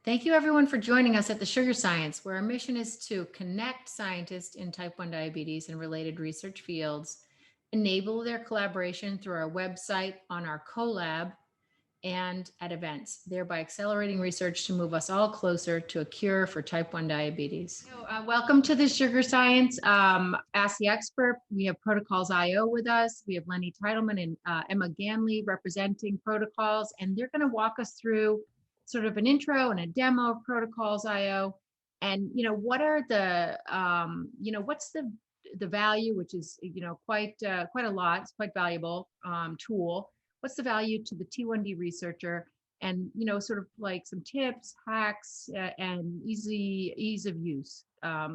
Thank you everyone for joining us at the Sugar Science, where our mission is to connect scientists in type 1 diabetes and related research fields, enable their collaboration through our website, on our collab, and at events, thereby accelerating research to move us all closer to a cure for type 1 diabetes. Welcome to the Sugar Science. Ask the Expert. We have Protocols IO with us. We have Lenny Titleman and Emma Ganley representing Protocols, and they're going to walk us through sort of an intro and a demo of Protocols IO. And, what are the, what's the value, which is, quite a lot. It's quite valuable tool. What's the value to the T1D researcher, and sort of like some tips, hacks, and ease of use.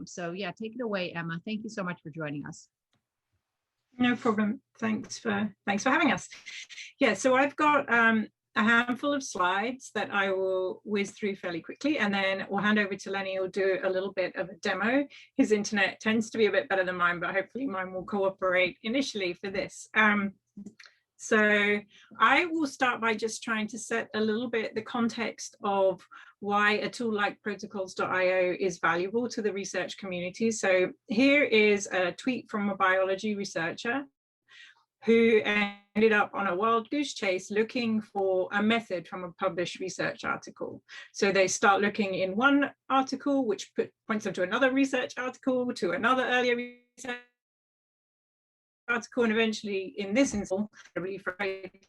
So yeah, take it away, Emma. Thank you so much for joining us. No problem. Thanks for having us. Yeah, so I've got a handful of slides that I will whiz through fairly quickly, and then we'll hand over to Lenny, who'll do a little bit of a demo. His internet tends to be a bit better than mine, but hopefully mine will cooperate initially for this. So I will start by just trying to set a little bit the context of why a tool like protocols.io is valuable to the research community. So here is a tweet from a biology researcher who ended up on a wild goose chase looking for a method from a published research article. So they start looking in one article, which points them to another research article, to another earlier research article, and eventually in this instance, really frustrating.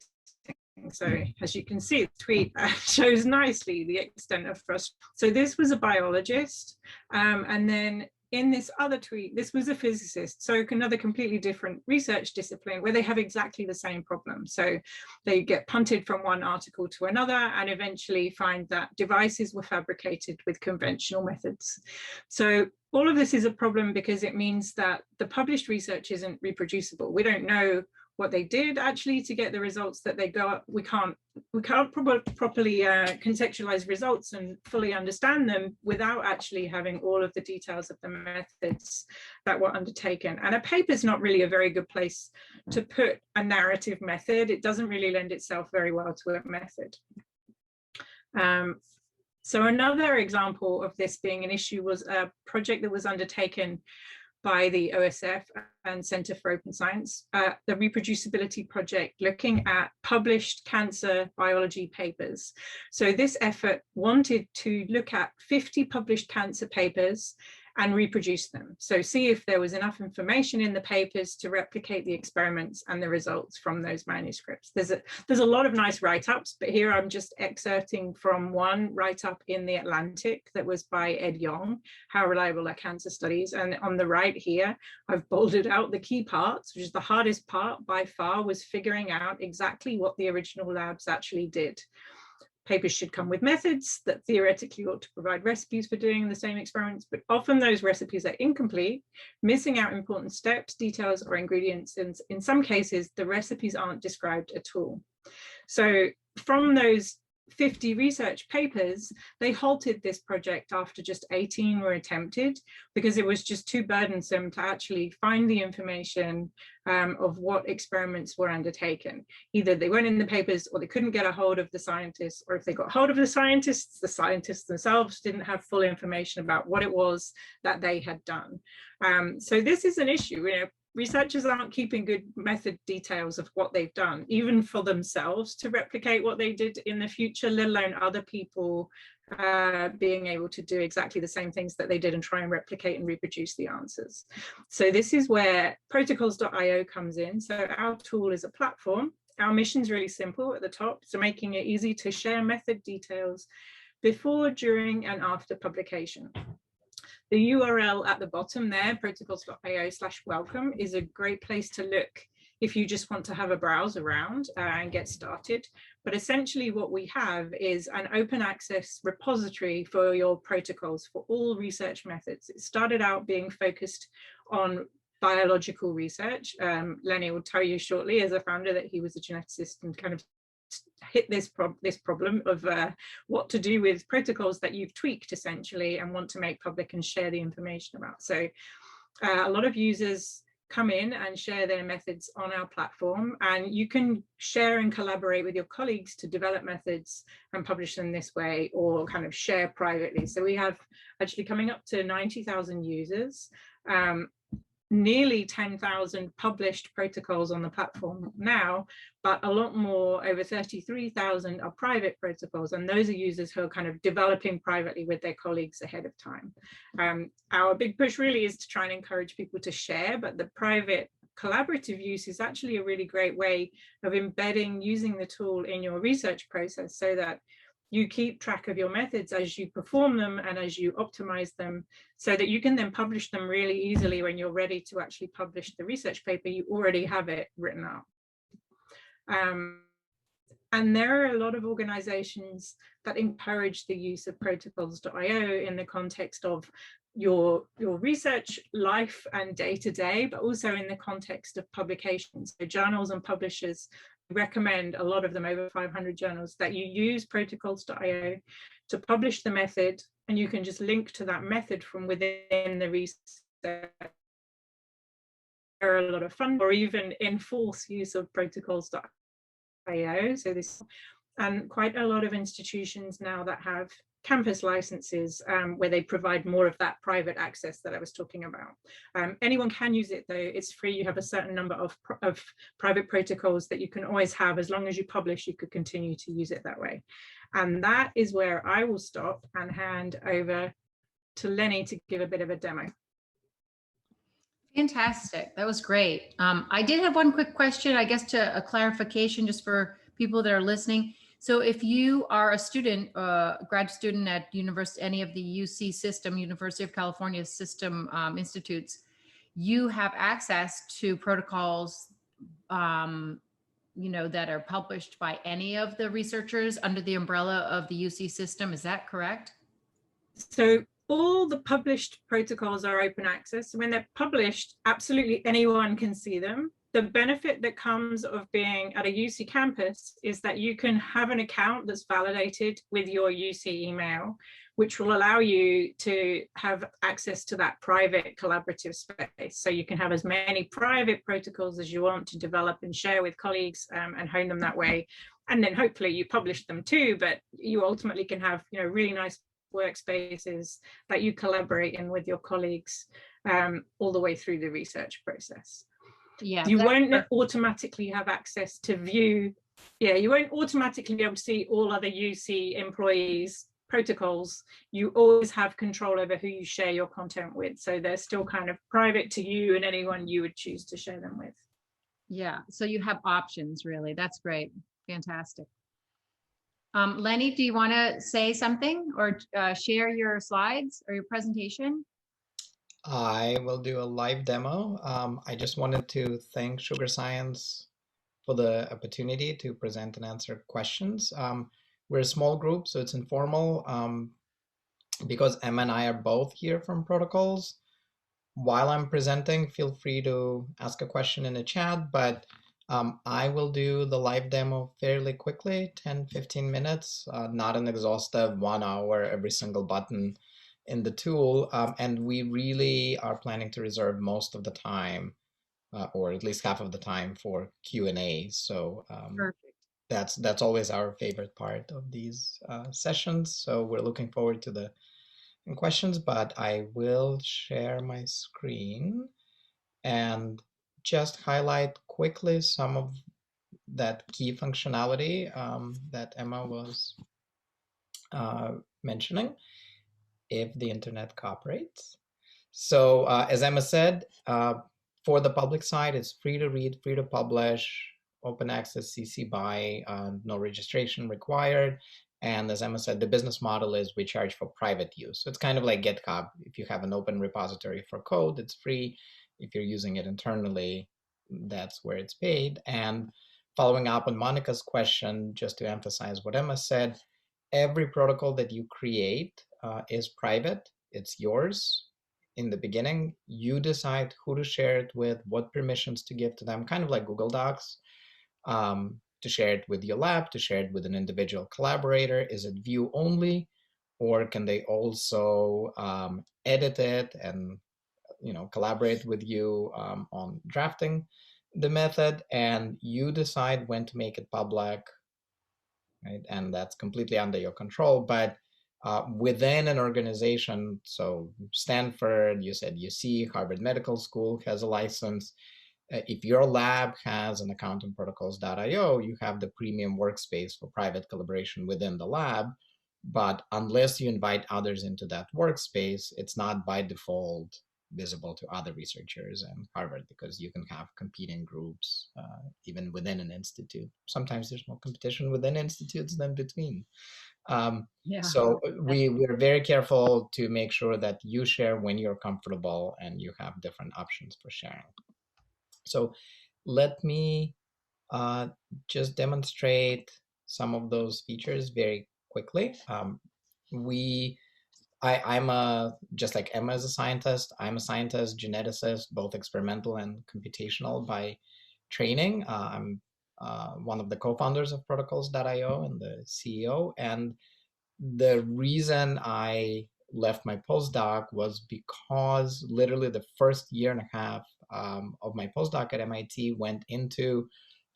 So as you can see, the tweet shows nicely the extent of frustration. So this was a biologist, and then in this other tweet, this was a physicist, so another completely different research discipline where they have exactly the same problem. So they get punted from one article to another and eventually find that devices were fabricated with conventional methods. So all of this is a problem because it means that the published research isn't reproducible. We don't know what they did actually to get the results that they got. We can't properly contextualize results and fully understand them without actually having all of the details of the methods that were undertaken. And a paper is not really a very good place to put a narrative method. It doesn't really lend itself very well to a method. So another example of this being an issue was a project that was undertaken by the OSF and Center for Open Science, the reproducibility project looking at published cancer biology papers. So this effort wanted to look at 50 published cancer papers and reproduce them. So see if there was enough information in the papers to replicate the experiments and the results from those manuscripts. There's a lot of nice write-ups, but here I'm just excerpting from one write-up in The Atlantic that was by Ed Yong, How Reliable Are Cancer Studies? And on the right here, I've bolded out the key parts, which is the hardest part by far, was figuring out exactly what the original labs actually did. Papers should come with methods that theoretically ought to provide recipes for doing the same experiments, but often those recipes are incomplete, missing out important steps, details, or ingredients. And in some cases, the recipes aren't described at all. So from those 50 research papers, they halted this project after just 18 were attempted because it was just too burdensome to actually find the information of what experiments were undertaken. Either they weren't in the papers or they couldn't get a hold of the scientists, or if they got hold of the scientists themselves didn't have full information about what it was that they had done. So this is an issue. Researchers aren't keeping good method details of what they've done, even for themselves to replicate what they did in the future, let alone other people being able to do exactly the same things that they did and try and replicate and reproduce the answers. So this is where protocols.io comes in. So our tool is a platform. Our mission is really simple at the top, so making it easy to share method details before, during, and after publication. The URL at the bottom there, protocols.io/welcome, is a great place to look if you just want to have a browse around and get started. But essentially what we have is an open access repository for your protocols for all research methods. It started out being focused on biological research. Lenny will tell you shortly as a founder that he was a geneticist and kind of hit this problem of what to do with protocols that you've tweaked essentially and want to make public and share the information about. So a lot of users come in and share their methods on our platform, and you can share and collaborate with your colleagues to develop methods and publish them this way, or kind of share privately. So we have actually coming up to 90,000 users, nearly 10,000 published protocols on the platform now, but a lot more, over 33,000 are private protocols, and those are users who are kind of developing privately with their colleagues ahead of time. Our big push really is to try and encourage people to share, but the private collaborative use is actually a really great way of embedding using the tool in your research process, so that you keep track of your methods as you perform them and as you optimize them, so that you can then publish them really easily when you're ready to actually publish the research paper. You already have it written up. And there are a lot of organizations that encourage the use of protocols.io in the context of your research life and day-to-day, but also in the context of publications. So journals and publishers recommend, a lot of them, over 500 journals, that you use protocols.io to publish the method, and you can just link to that method from within the research. There are a lot of fun or even enforce use of protocols.io. So this, and quite a lot of institutions now that have campus licenses, where they provide more of that private access that I was talking about. Anyone can use it though, it's free. You have a certain number of private protocols that you can always have. As long as you publish, you could continue to use it that way. And that is where I will stop and hand over to Lenny to give a bit of a demo. Fantastic. That was great. I did have one quick question, I guess, to a clarification just for people that are listening. So if you are a student, grad student at university, any of the UC system, University of California system institutes, you have access to protocols, that are published by any of the researchers under the umbrella of the UC system. Is that correct? So all the published protocols are open access. When they're published, absolutely anyone can see them. The benefit that comes of being at a UC campus is that you can have an account that's validated with your UC email, which will allow you to have access to that private collaborative space. So you can have as many private protocols as you want to develop and share with colleagues, and hone them that way. And then hopefully you publish them too, but you ultimately can have, really nice workspaces that you collaborate in with your colleagues, all the way through the research process. Yeah. You won't automatically have access to view. Yeah, you won't automatically be able to see all other UC employees' protocols. You always have control over who you share your content with. So they're still kind of private to you and anyone you would choose to share them with. Yeah. So you have options, really. That's great. Fantastic. Lenny, do you want to say something or share your slides or your presentation? I will do a live demo. I just wanted to thank Sugar Science for the opportunity to present and answer questions. We're a small group, so it's informal. Because Emma and I are both here from Protocols, while I'm presenting, feel free to ask a question in the chat, but I will do the live demo fairly quickly, 10-15 minutes, not an exhaustive 1 hour every single button in the tool. And we really are planning to reserve most of the time, or at least half of the time, for Q&A. So that's always our favorite part of these sessions. So we're looking forward to the questions, but I will share my screen and just highlight quickly some of that key functionality that Emma was mentioning, if the internet cooperates. So as Emma said, for the public side, it's free to read, free to publish, open access, CC BY, no registration required. And as Emma said, the business model is we charge for private use. So it's kind of like GitHub. If you have an open repository for code, it's free. If you're using it internally, that's where it's paid. And following up on Monica's question, just to emphasize what Emma said, every protocol that you create is private. It's yours. In the beginning, you decide who to share it with, what permissions to give to them, kind of like Google Docs, to share it with your lab, to share it with an individual collaborator. Is it view only, or can they also edit it and collaborate with you on drafting the method, and you decide when to make it public, right? And that's completely under your control. But within an organization, so Stanford, you said UC, Harvard Medical School has a license. If your lab has an account on protocols.io, you have the premium workspace for private collaboration within the lab. But unless you invite others into that workspace, it's not by default visible to other researchers in Harvard, because you can have competing groups even within an institute. Sometimes there's more competition within institutes than between. Yeah. So we're very careful to make sure that you share when you're comfortable and you have different options for sharing. So let me just demonstrate some of those features very quickly. I'm just like Emma is a scientist. I'm a scientist, geneticist, both experimental and computational by training. I'm one of the co-founders of protocols.io and the CEO. And the reason I left my postdoc was because literally the first year and a half of my postdoc at MIT went into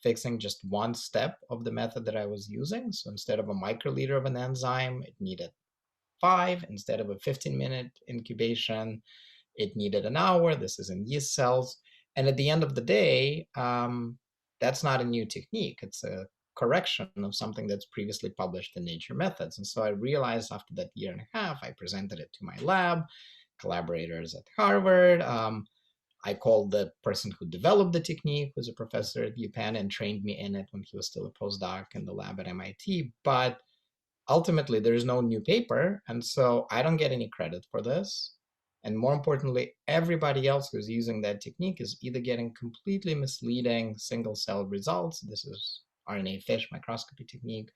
fixing just one step of the method that I was using. So instead of a microliter of an enzyme, it needed 5. Instead of a 15-minute incubation, it needed an hour. This is in yeast cells. And at the end of the day, that's not a new technique. It's a correction of something that's previously published in Nature Methods. And so I realized after that year and a half, I presented it to my lab, collaborators at Harvard. I called the person who developed the technique, who's a professor at UPenn, and trained me in it when he was still a postdoc in the lab at MIT. But ultimately, there is no new paper, and so I don't get any credit for this. And more importantly, everybody else who's using that technique is either getting completely misleading single-cell results, this is RNA fish microscopy technique,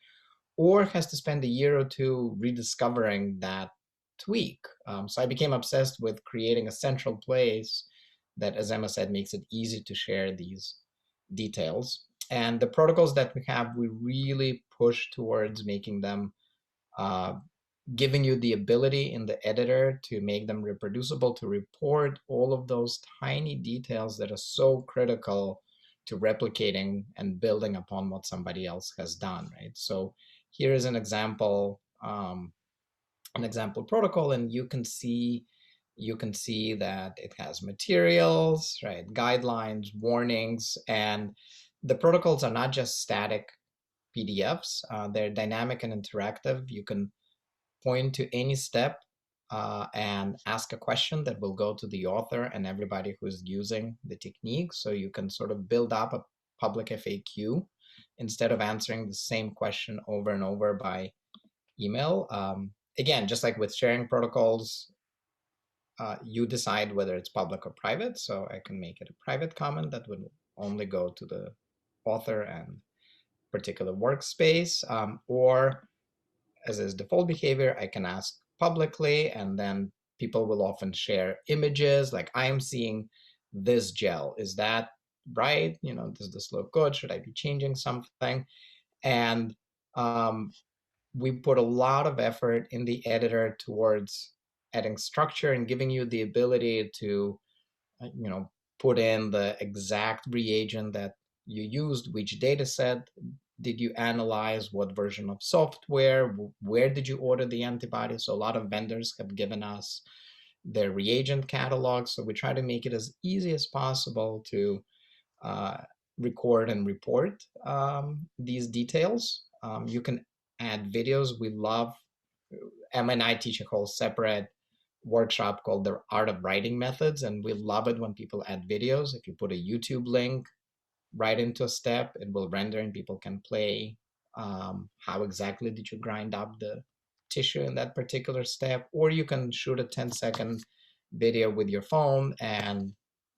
or has to spend a year or two rediscovering that tweak. So I became obsessed with creating a central place that, as Emma said, makes it easy to share these details. And the protocols that we have, we really push towards making them giving you the ability in the editor to make them reproducible, to report all of those tiny details that are so critical to replicating and building upon what somebody else has done, right? So here is an example protocol, and you can see that it has materials, right, guidelines, warnings, and the protocols are not just static PDFs. They're dynamic and interactive. You can point to any step and ask a question that will go to the author and everybody who's using the technique. So you can sort of build up a public FAQ instead of answering the same question over and over by email. Again, just like with sharing protocols, you decide whether it's public or private. So I can make it a private comment that would only go to the author and particular workspace, or as is default behavior, I can ask publicly, and then people will often share images like, I am seeing this gel. Is that right? Does this look good? Should I be changing something? And we put a lot of effort in the editor towards adding structure and giving you the ability to, put in the exact reagent that you used, which data set did you analyze, what version of software, where did you order the antibody? So a lot of vendors have given us their reagent catalog. So we try to make it as easy as possible to record and report these details. You can add videos. We love, Emma and I teach a whole separate workshop called the Art of Writing Methods, and we love it when people add videos. If you put a YouTube link right into a step, it will render and people can play how exactly did you grind up the tissue in that particular step, or you can shoot a 10-second video with your phone and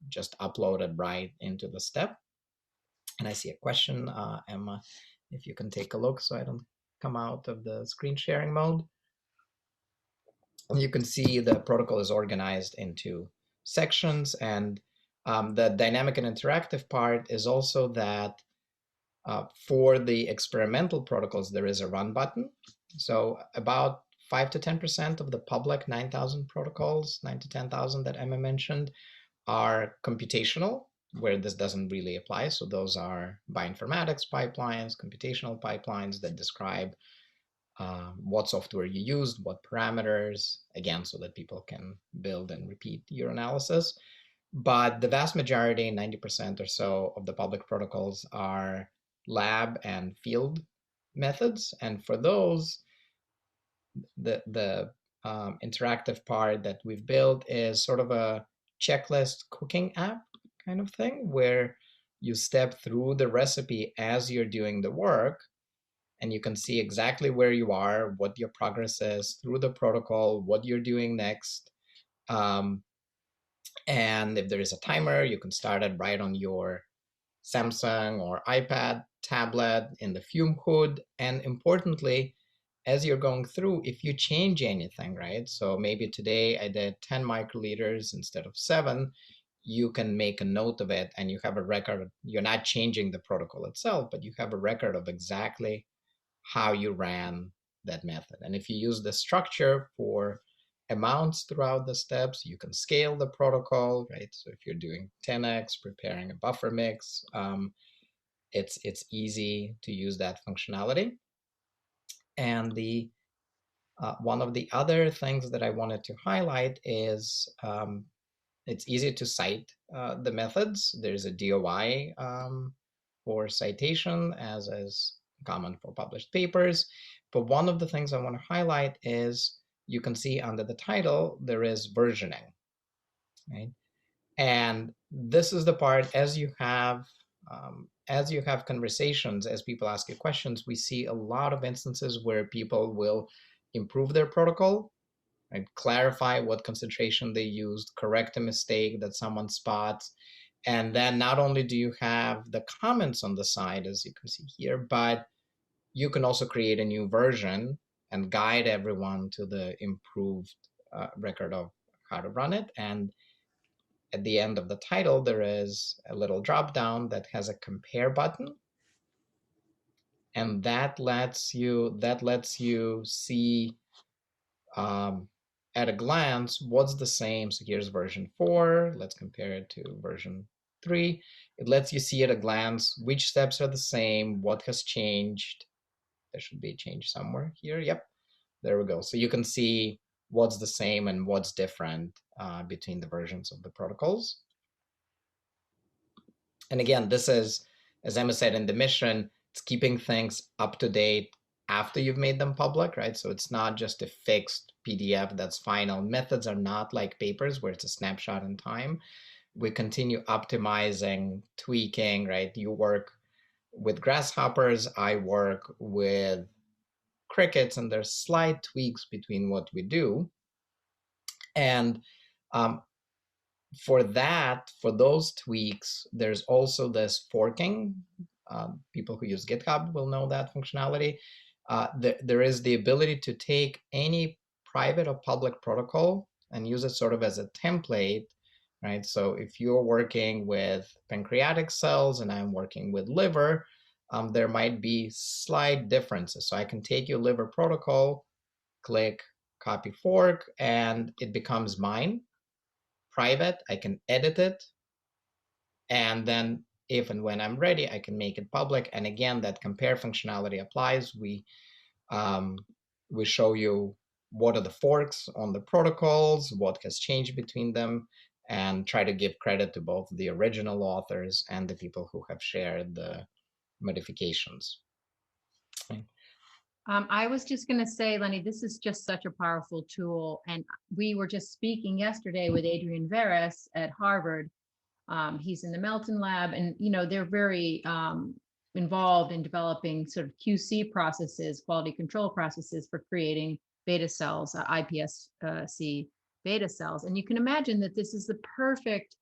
just upload it right into the step. And I see a question, Emma, if you can take a look so I don't come out of the screen sharing mode. And you can see the protocol is organized into sections, and the dynamic and interactive part is also that for the experimental protocols, there is a run button. So about 5 to 10% of the public 9,000 protocols, 9 to 10,000 that Emma mentioned, are computational, where this doesn't really apply. So those are bioinformatics pipelines, computational pipelines that describe what software you used, what parameters, again, so that people can build and repeat your analysis. But the vast majority, 90% or so of the public protocols are lab and field methods. And for those, the interactive part that we've built is sort of a checklist cooking app kind of thing, where you step through the recipe as you're doing the work, and you can see exactly where you are, what your progress is through the protocol, what you're doing next. And if there is a timer, you can start it right on your Samsung or iPad, tablet, in the Fume hood. And importantly, as you're going through, if you change anything, right? So maybe today I did 10 microliters instead of 7, you can make a note of it and you have a record. You're not changing the protocol itself, but you have a record of exactly how you ran that method. And if you use the structure for amounts throughout the steps, you can scale the protocol, right? So if you're doing 10x, preparing a buffer mix, it's easy to use that functionality. And the one of the other things that I wanted to highlight is it's easy to cite the methods. There's a DOI for citation, as is common for published papers. But one of the things I want to highlight is you can see under the title, there is versioning, right? And this is the part as you have conversations, as people ask you questions, we see a lot of instances where people will improve their protocol, right? Clarify what concentration they used, correct a mistake that someone spots. And then not only do you have the comments on the side, as you can see here, but you can also create a new version and guide everyone to the improved record of how to run it. And at the end of the title, there is a little drop down that has a compare button. And that lets you see at a glance what's the same. So here's version 4. Let's compare it to version 3. It lets you see at a glance which steps are the same, what has changed. There should be a change somewhere here. Yep, there we go. So you can see what's the same and what's different between the versions of the protocols. And again, this is, as Emma said in the mission, it's keeping things up to date after you've made them public, right? So it's not just a fixed PDF that's final. Methods are not like papers where it's a snapshot in time. We continue optimizing, tweaking, right? You work with grasshoppers, I work with crickets, and there's slight tweaks between what we do. And for those tweaks, there's also this forking. People who use GitHub will know that functionality. There is the ability to take any private or public protocol and use it sort of as a template, right? So if you're working with pancreatic cells and I'm working with liver, there might be slight differences. So I can take your liver protocol, click copy fork, and it becomes mine. Private, I can edit it, and then if and when I'm ready, I can make it public. And again, that compare functionality applies. We show you what are the forks on the protocols, what has changed between them, and try to give credit to both the original authors and the people who have shared the modifications. I was just going to say, Lenny, this is just such a powerful tool. And we were just speaking yesterday with Adrian Veras at Harvard. He's in the Melton Lab, and they're very involved in developing sort of QC processes, quality control processes for creating beta cells, iPSC beta cells. And you can imagine that this is the perfect,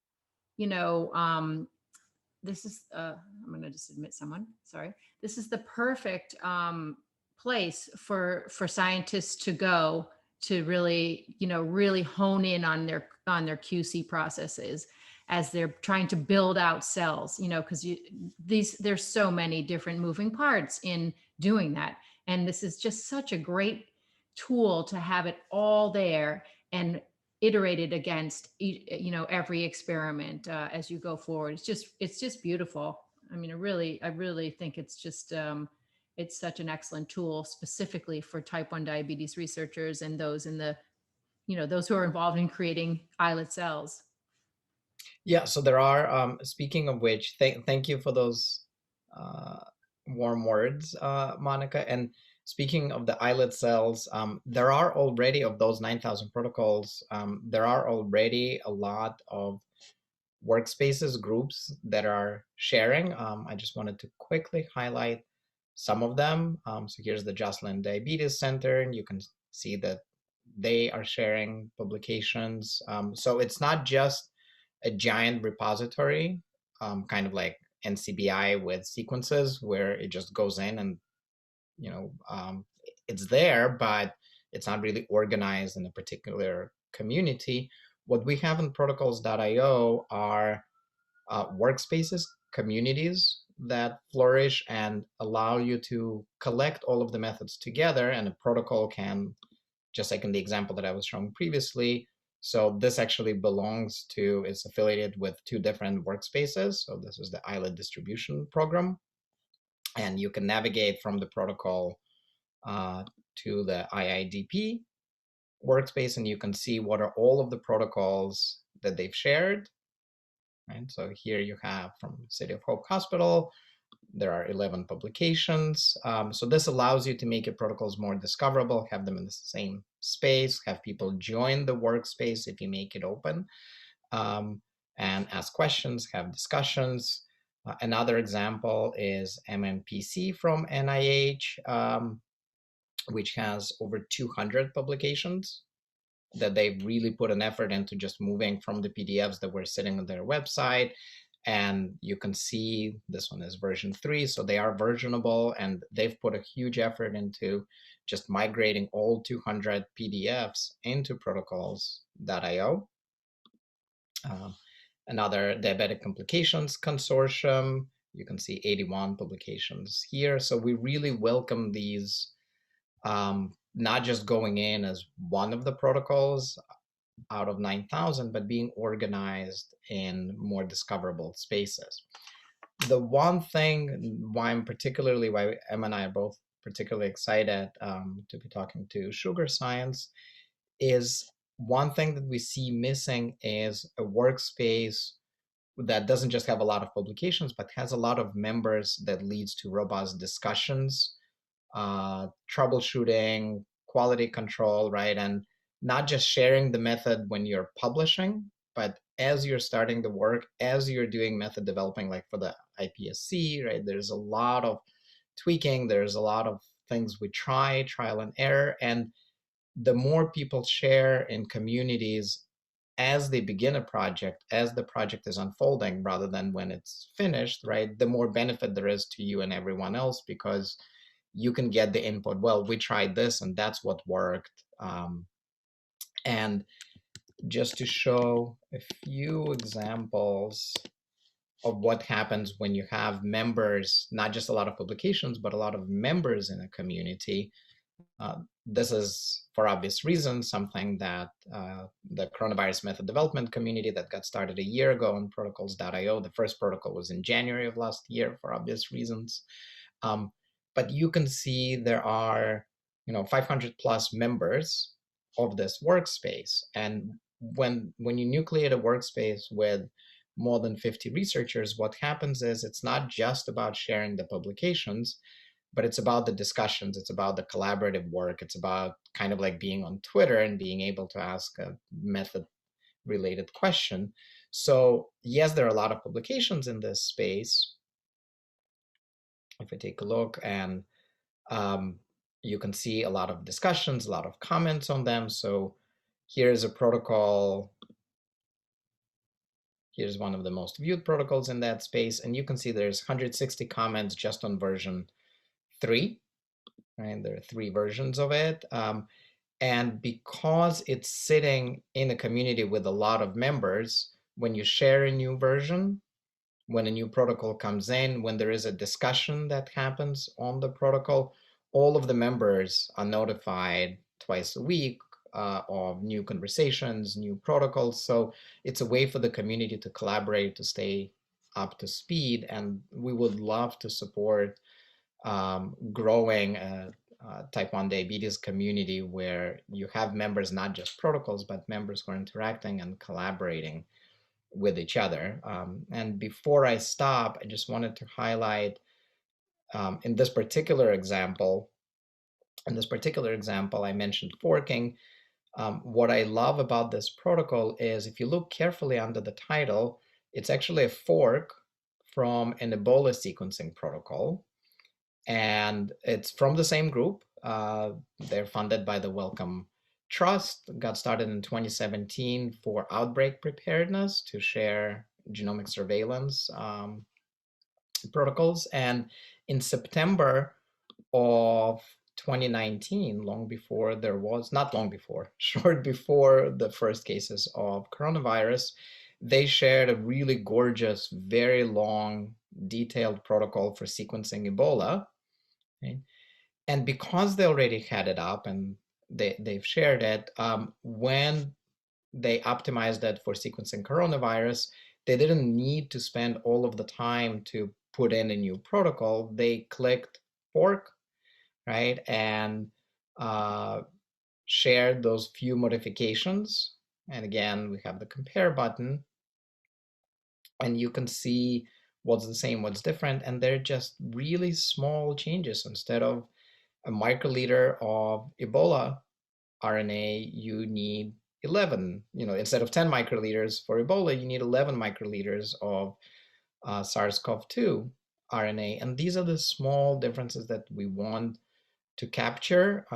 this is, I'm going to just admit someone, sorry. This is the perfect place for scientists to go to really, really hone in on their QC processes as they're trying to build out cells, because there's so many different moving parts in doing that. And this is just such a great tool to have it all there and iterated against every experiment as you go forward. It's just beautiful. I mean, I really think it's such an excellent tool specifically for type 1 diabetes researchers and those in the those who are involved in creating islet cells. Yeah, so there are, speaking of which, thank you for those uh, warm words, Monica. And speaking of the islet cells, there are already, of those 9,000 protocols, there are already a lot of workspaces, groups that are sharing. I just wanted to quickly highlight some of them. So here's the Joslin Diabetes Center, and you can see that they are sharing publications. So it's not just a giant repository, kind of like NCBI with sequences where it just goes in and you know um, it's there, but it's not really organized in a particular community. What we have in protocols.io are workspaces, communities that flourish and allow you to collect all of the methods together, and a protocol can, just like in the example that I was showing previously. So this actually belongs to, it's affiliated with two different workspaces. So this is the islet distribution program, and you can navigate from the protocol to the IIDP workspace, and you can see what are all of the protocols that they've shared. Right. So here you have from City of Hope Hospital, there are 11 publications. So this allows you to make your protocols more discoverable, have them in the same space, have people join the workspace if you make it open, and ask questions, have discussions. Another example is MMPC from NIH, which has over 200 publications that they've really put an effort into just moving from the PDFs that were sitting on their website. And you can see this one is version 3, so they are versionable, and they've put a huge effort into just migrating all 200 PDFs into protocols.io. Another diabetic complications consortium, you can see 81 publications here. So we really welcome these, not just going in as one of the protocols out of 9,000, but being organized in more discoverable spaces. The one thing why Em and I are both particularly excited to be talking to Sugar Science is one thing that we see missing is a workspace that doesn't just have a lot of publications, but has a lot of members that leads to robust discussions, troubleshooting, quality control, right? And not just sharing the method when you're publishing, but as you're starting the work, as you're doing method developing, like for the IPSC, right? There's a lot of tweaking, there's a lot of things we trial and error. And the more people share in communities as they begin a project, as the project is unfolding, rather than when it's finished, right? The more benefit there is to you and everyone else, because you can get the input. Well, we tried this and that's what worked. And just to show a few examples of what happens when you have members, not just a lot of publications, but a lot of members in a community. This is, for obvious reasons, something that the coronavirus method development community that got started a year ago on protocols.io. The first protocol was in January of last year, for obvious reasons. But you can see there are 500 plus members of this workspace. And when you nucleate a workspace with more than 50 researchers, what happens is it's not just about sharing the publications, but it's about the discussions, it's about the collaborative work, it's about kind of like being on Twitter and being able to ask a method related question. So yes, there are a lot of publications in this space. If I take a look, and you can see a lot of discussions, a lot of comments on them. So here's a protocol. Here's one of the most viewed protocols in that space. And you can see there's 160 comments just on version 3. Right? There are 3 versions of it. And because it's sitting in a community with a lot of members, when you share a new version, when a new protocol comes in, when there is a discussion that happens on the protocol, all of the members are notified twice a week of new conversations, new protocols. So it's a way for the community to collaborate, to stay up to speed. And we would love to support growing a type 1 diabetes community where you have members, not just protocols, but members who are interacting and collaborating with each other. And before I stop, I just wanted to highlight in this particular example, I mentioned forking. What I love about this protocol is if you look carefully under the title, it's actually a fork from an Ebola sequencing protocol. And it's from the same group. They're funded by the Wellcome Trust, got started in 2017 for outbreak preparedness to share genomic surveillance protocols. And in September of 2019, long before there was, not long before, short before the first cases of coronavirus, they shared a really gorgeous, very long, detailed protocol for sequencing Ebola. Okay? And because they already had it up and they've shared it, when they optimized it for sequencing coronavirus, they didn't need to spend all of the time to put in a new protocol. They clicked fork, right, and shared those few modifications. And again, we have the compare button, and you can see what's the same, what's different, and they're just really small changes. Instead of a microliter of Ebola RNA, you need 11, instead of 10 microliters for Ebola, you need 11 microliters of SARS-CoV-2 RNA. And these are the small differences that we want to capture.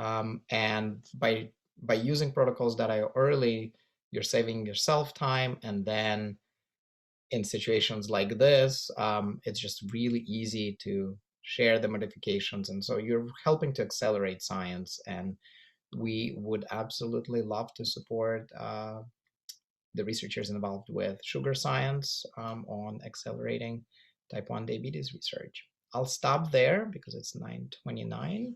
And by using protocols that are early, you're saving yourself time. And then in situations like this, it's just really easy to share the modifications. And so you're helping to accelerate science. And we would absolutely love to support the researchers involved with sugar science on accelerating type 1 diabetes research. I'll stop there because it's 9:29,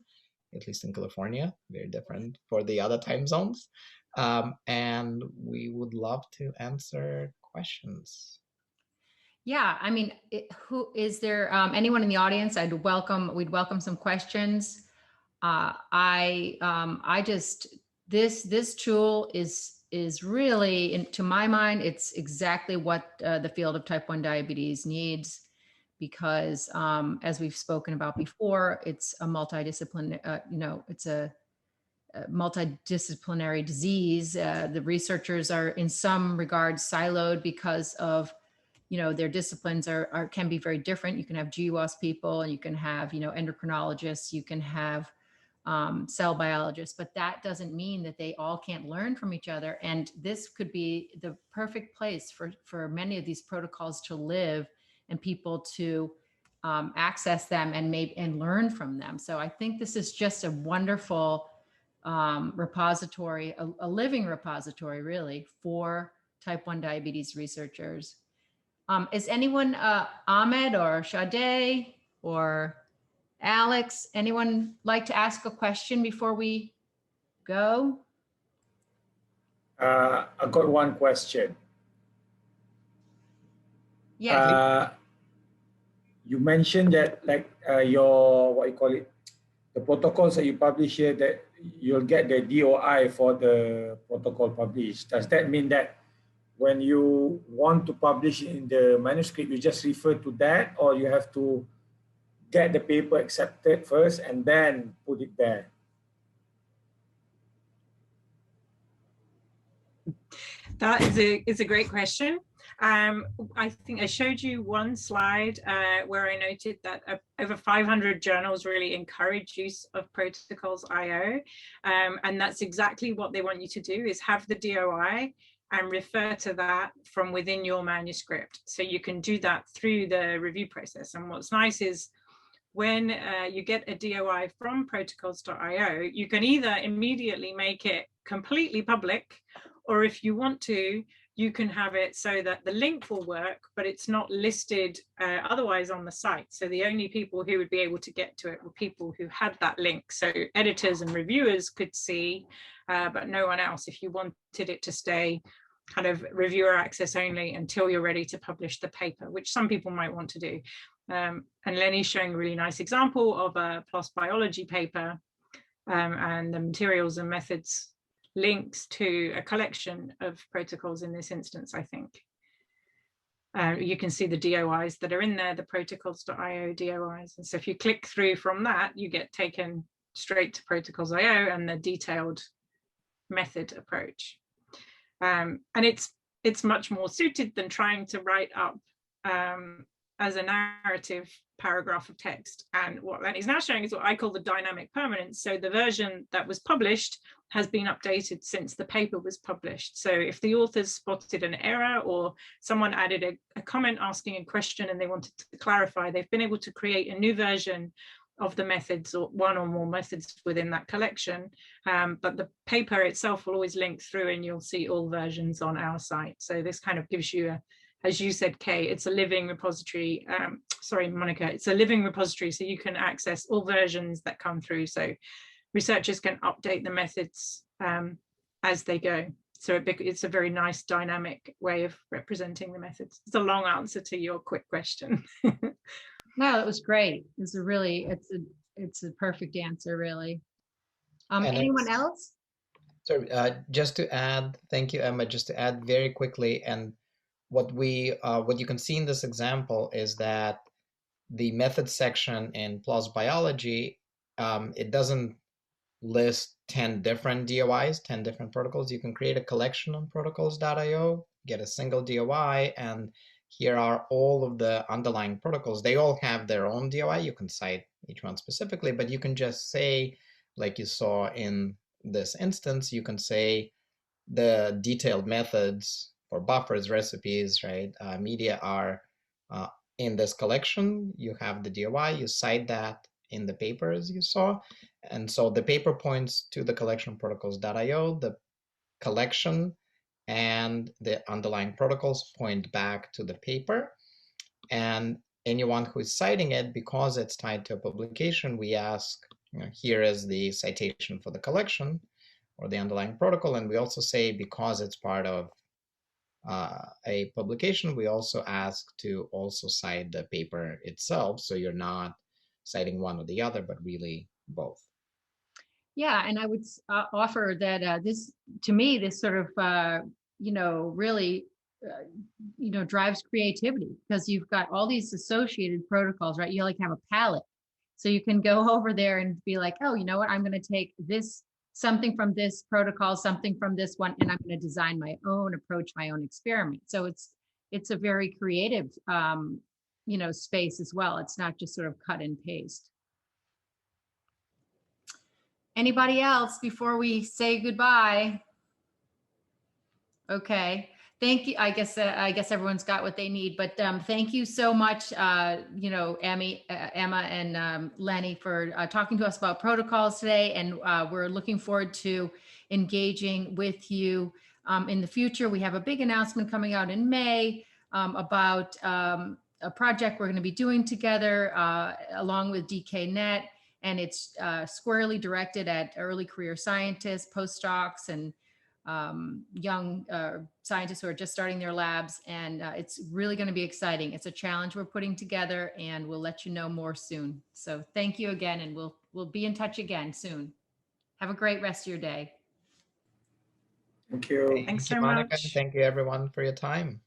at least in California, very different for the other time zones. And we would love to answer questions. Yeah, I mean, who is there? Anyone in the audience? We'd welcome some questions. I just this tool is really, to my mind, it's exactly what the field of type 1 diabetes needs, because as we've spoken about before, it's a it's a multidisciplinary disease. The researchers are in some regards siloed because of their disciplines can be very different. You can have GWAS people, and you can have endocrinologists, you can have cell biologists, but that doesn't mean that they all can't learn from each other. And this could be the perfect place for many of these protocols to live and people to access them and learn from them. So I think this is just a wonderful repository, a living repository really for type 1 diabetes researchers. Is anyone, Ahmed or Sade or Alex, anyone like to ask a question before we go? I got one question. Yes. You mentioned that your, the protocols that you publish here, that you'll get the DOI for the protocol published. Does that mean that when you want to publish in the manuscript, you just refer to that, or you have to get the paper accepted first and then put it there? That is a great question. I think I showed you one slide where I noted that over 500 journals really encourage use of Protocols.io, and that's exactly what they want you to do, is have the DOI and refer to that from within your manuscript. So you can do that through the review process. And what's nice is when you get a DOI from Protocols.io, you can either immediately make it completely public, or if you want to, you can have it so that the link will work, but it's not listed otherwise on the site. So the only people who would be able to get to it were people who had that link. So editors and reviewers could see, but no one else, if you wanted it to stay kind of reviewer access only until you're ready to publish the paper, which some people might want to do. And Lenny's showing a really nice example of a PLOS biology paper, and the materials and methods links to a collection of protocols in this instance, I think. You can see the DOIs that are in there, the protocols.io DOIs. And so if you click through from that, you get taken straight to protocols.io and the detailed method approach. And it's much more suited than trying to write up as a narrative paragraph of text. And what Lenny's now showing is what I call the dynamic permanence. So the version that was published has been updated since the paper was published. So if the authors spotted an error or someone added a comment asking a question and they wanted to clarify, they've been able to create a new version of the methods, or one or more methods within that collection. But the paper itself will always link through and you'll see all versions on our site. So this kind of gives you as you said, Kay, it's a living repository. Sorry, Monica, it's a living repository, so you can access all versions that come through. So researchers can update the methods as they go. So it's a very nice dynamic way of representing the methods. It's a long answer to your quick question. No, it was great. It's a perfect answer, really. Anyone else? So just to add, thank you, Emma, just to add very quickly, and what you can see in this example is that the method section in PLOS Biology, it doesn't list 10 different DOIs, 10 different protocols. You can create a collection on protocols.io, get a single DOI, and here are all of the underlying protocols. They all have their own DOI. You can cite each one specifically, but you can just say, like you saw in this instance, you can say the detailed methods for buffers, recipes, right? Media are in this collection. You have the DOI, you cite that in the paper as you saw. And so the paper points to the collection protocols.io, the collection and the underlying protocols point back to the paper. And anyone who is citing it, because it's tied to a publication, we ask, here is the citation for the collection or the underlying protocol. And we also say, because it's part of a publication, we also ask to also cite the paper itself. So you're not citing one or the other, but really both. Yeah, and I would offer that this, to me, this sort of, really, drives creativity, because you've got all these associated protocols, right? You like have a palette. So you can go over there and be like, oh, you know what? I'm going to take this, something from this protocol, something from this one, and I'm going to design my own approach, my own experiment. So it's a very creative, space as well. It's not just sort of cut and paste. Anybody else before we say goodbye? Okay. Thank you. I guess everyone's got what they need, but thank you so much, Emma and Lenny, for talking to us about protocols today. And we're looking forward to engaging with you in the future. We have a big announcement coming out in May about a project we're going to be doing together along with DKNet. And it's squarely directed at early career scientists, postdocs, and young scientists who are just starting their labs. And it's really going to be exciting. It's a challenge we're putting together, and we'll let you know more soon. So thank you again, and we'll be in touch again soon. Have a great rest of your day. Thank you. Thanks so Monica. much. Thank you, everyone, for your time.